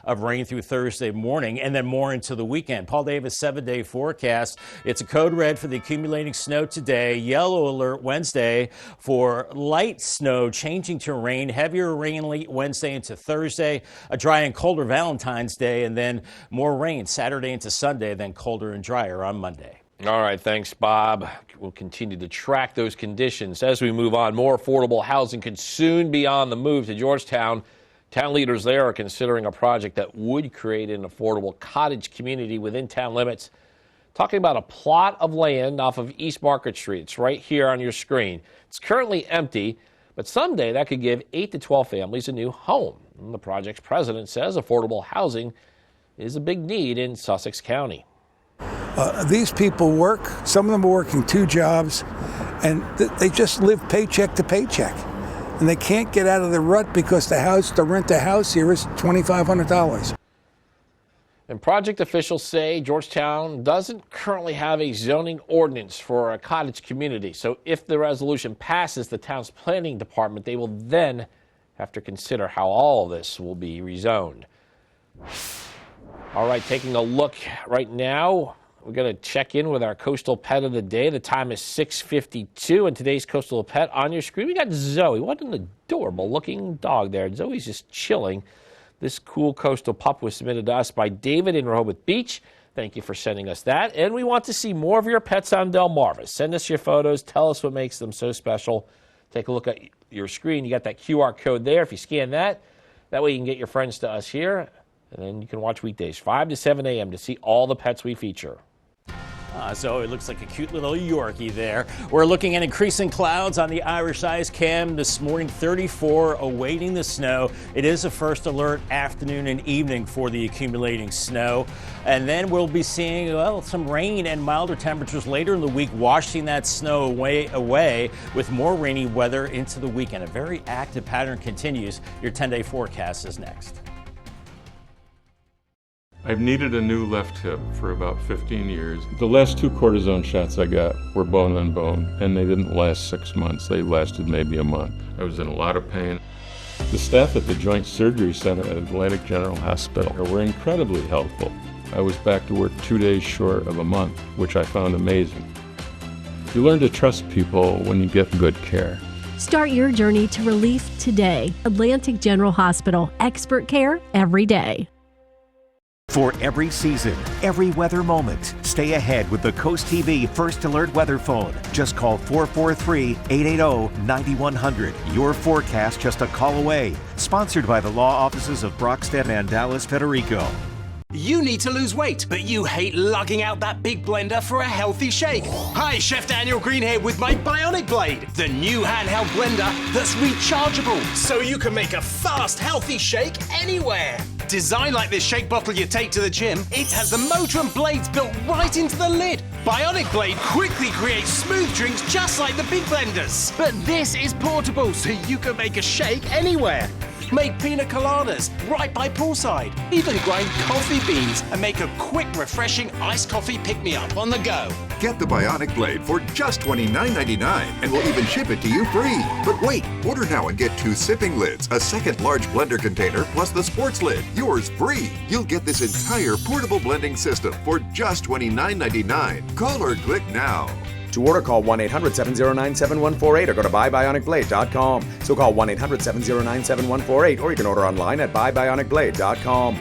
S2: of rain through Thursday morning, and then more into the weekend. Paul Davis 7-day forecast. It's a code red for the accumulating snow today, yellow alert Wednesday for light snow changing to rain, heavier rain late Wednesday into Thursday, a dry and colder Valentine's Day, and then more rain Saturday into Sunday, then colder and drier on Monday.
S3: All right, thanks, Bob. We'll continue to track those conditions as we move on. More affordable housing could soon be on the move to Georgetown. Town leaders there are considering a project that would create an affordable cottage community within town limits. Talking about a plot of land off of East Market Street. It's right here on your screen. It's currently empty, but someday that could give 8 to 12 families a new home. And the project's president says affordable housing is a big need in Sussex County.
S12: These people work, some of them are working 2 jobs, and they just live paycheck to paycheck. And they can't get out of the rut because to rent a house here is $2,500.
S3: And project officials say Georgetown doesn't currently have a zoning ordinance for a cottage community. So if the resolution passes the town's planning department, they will then have to consider how all of this will be rezoned. All right, taking a look right now. We're going to check in with our coastal pet of the day. The time is 6:52, and today's coastal pet on your screen, we got Zoe. What an adorable-looking dog there. Zoe's just chilling. This cool coastal pup was submitted to us by David in Rehoboth Beach. Thank you for sending us that. And we want to see more of your pets on Delmarva. Send us your photos. Tell us what makes them so special. Take a look at your screen. You got that QR code there. If you scan that way you can get your friends to us here. And then you can watch weekdays 5 to 7 a.m. to see all the pets we feature.
S2: So it looks like a cute little Yorkie there. We're looking at increasing clouds on the Irish Ice Cam this morning, 34 awaiting the snow. It is a first alert afternoon and evening for the accumulating snow. And then we'll be seeing, some rain and milder temperatures later in the week, washing that snow away with more rainy weather into the weekend. A very active pattern continues. Your 10-day forecast is next.
S13: I've needed a new left hip for about 15 years. The last 2 cortisone shots I got were bone on bone, and they didn't last 6 months. They lasted maybe a month. I was in a lot of pain. The staff at the Joint Surgery Center at Atlantic General Hospital were incredibly helpful. I was back to work 2 days short of a month, which I found amazing. You learn to trust people when you get good care.
S9: Start your journey to relief today. Atlantic General Hospital. Expert care every day.
S1: For every season, every weather moment, stay ahead with the CoastTV First Alert Weather Phone. Just call 443-880-9100. Your forecast just a call away. Sponsored by the law offices of Brockstead and Dallas Federico.
S14: You need to lose weight, but you hate lugging out that big blender for a healthy shake. Hi, Chef Daniel Green here with my Bionic Blade, the new handheld blender that's rechargeable, so you can make a fast, healthy shake anywhere. Designed like this shake bottle you take to the gym, it has the motor and blades built right into the lid. Bionic Blade quickly creates smooth drinks just like the big blenders. But this is portable, so you can make a shake anywhere. Make pina coladas right by poolside. Even grind coffee beans and make a quick, refreshing iced coffee pick-me-up on the go.
S15: Get the Bionic Blade for just $29.99 and we'll even ship it to you free. But wait, order now and get 2 sipping lids, a second large blender container, plus the sports lid. Yours free. You'll get this entire portable blending system for just $29.99. Call or click now.
S4: To order, call 1-800-709-7148 or go to buybionicblade.com. So call 1-800-709-7148 or you can order online at buybionicblade.com.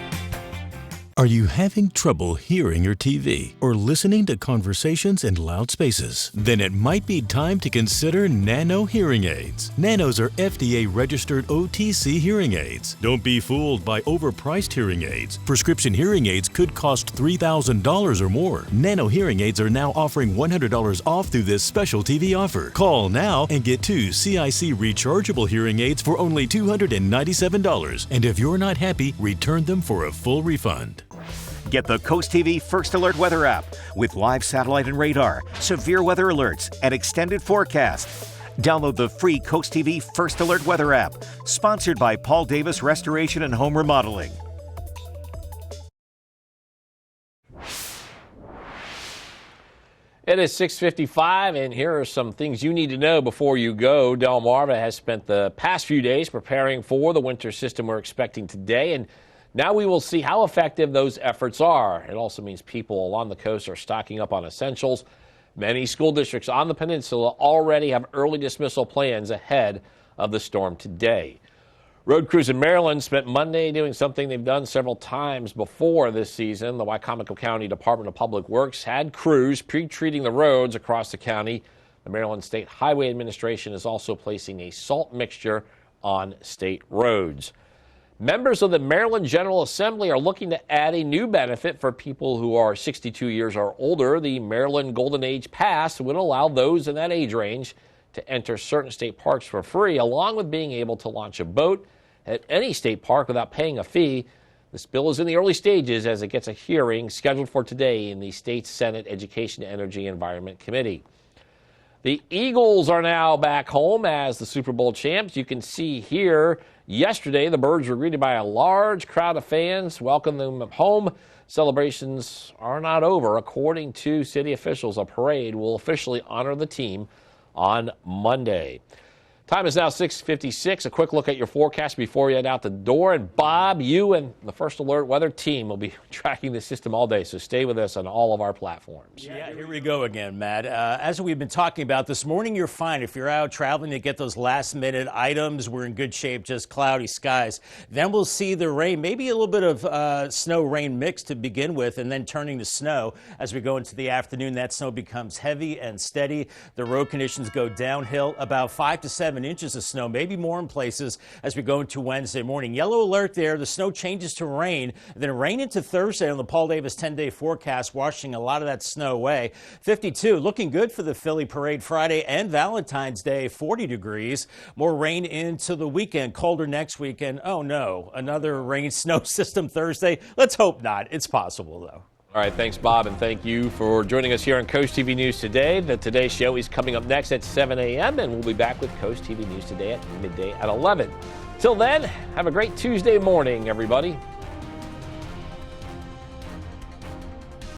S5: Are you having trouble hearing your TV or listening to conversations in loud spaces? Then it might be time to consider Nano hearing aids. Nanos are FDA-registered OTC hearing aids. Don't be fooled by overpriced hearing aids. Prescription hearing aids could cost $3,000 or more. Nano hearing aids are now offering $100 off through this special TV offer. Call now and get 2 CIC rechargeable hearing aids for only $297. And if you're not happy, return them for a full refund.
S1: Get the Coast TV First Alert weather app with live satellite and radar, severe weather alerts, and extended forecast. Download the free Coast TV First Alert weather app, sponsored by Paul Davis Restoration and Home Remodeling.
S3: It is 6:55, and here are some things you need to know before you go. Delmarva has spent the past few days preparing for the winter system we're expecting today, and now we will see how effective those efforts are. It also means people along the coast are stocking up on essentials. Many school districts on the peninsula already have early dismissal plans ahead of the storm today. Road crews in Maryland spent Monday doing something they've done several times before this season. The Wycomico County Department of Public Works had crews pre-treating the roads across the county. The Maryland State Highway Administration is also placing a salt mixture on state roads. Members of the Maryland General Assembly are looking to add a new benefit for people who are 62 years or older. The Maryland Golden Age Pass would allow those in that age range to enter certain state parks for free, along with being able to launch a boat at any state park without paying a fee. This bill is in the early stages as it gets a hearing scheduled for today in the state Senate Education, Energy, and Environment Committee. The Eagles are now back home as the Super Bowl champs. You can see here, yesterday the Birds were greeted by a large crowd of fans, welcoming them home. Celebrations are not over. According to city officials, a parade will officially honor the team on Monday. Time is now 6:56. A quick look at your forecast before you head out the door. And Bob, you and the First Alert weather team will be tracking the system all day, so stay with us on all of our platforms.
S2: Yeah, here we go again, Matt. As we've been talking about this morning, you're fine. If you're out traveling to get those last-minute items, we're in good shape, just cloudy skies. Then we'll see the rain, maybe a little bit of snow-rain mix to begin with, and then turning to snow. As we go into the afternoon, that snow becomes heavy and steady. The road conditions go downhill, about 5 to 7 inches of snow, maybe more in places as we go into Wednesday morning. Yellow alert there. The snow changes to rain, then rain into Thursday on the Paul Davis 10-day forecast, washing a lot of that snow away. 52, looking good for the Philly Parade Friday and Valentine's Day, 40 degrees. More rain into the weekend, colder next weekend. Oh no, another rain snow system Thursday. Let's hope not. It's possible though.
S3: All right, thanks, Bob, and thank you for joining us here on Coast TV News Today. The Today Show is coming up next at 7 a.m., and we'll be back with Coast TV News Today at midday at 11. Till then, have a great Tuesday morning, everybody.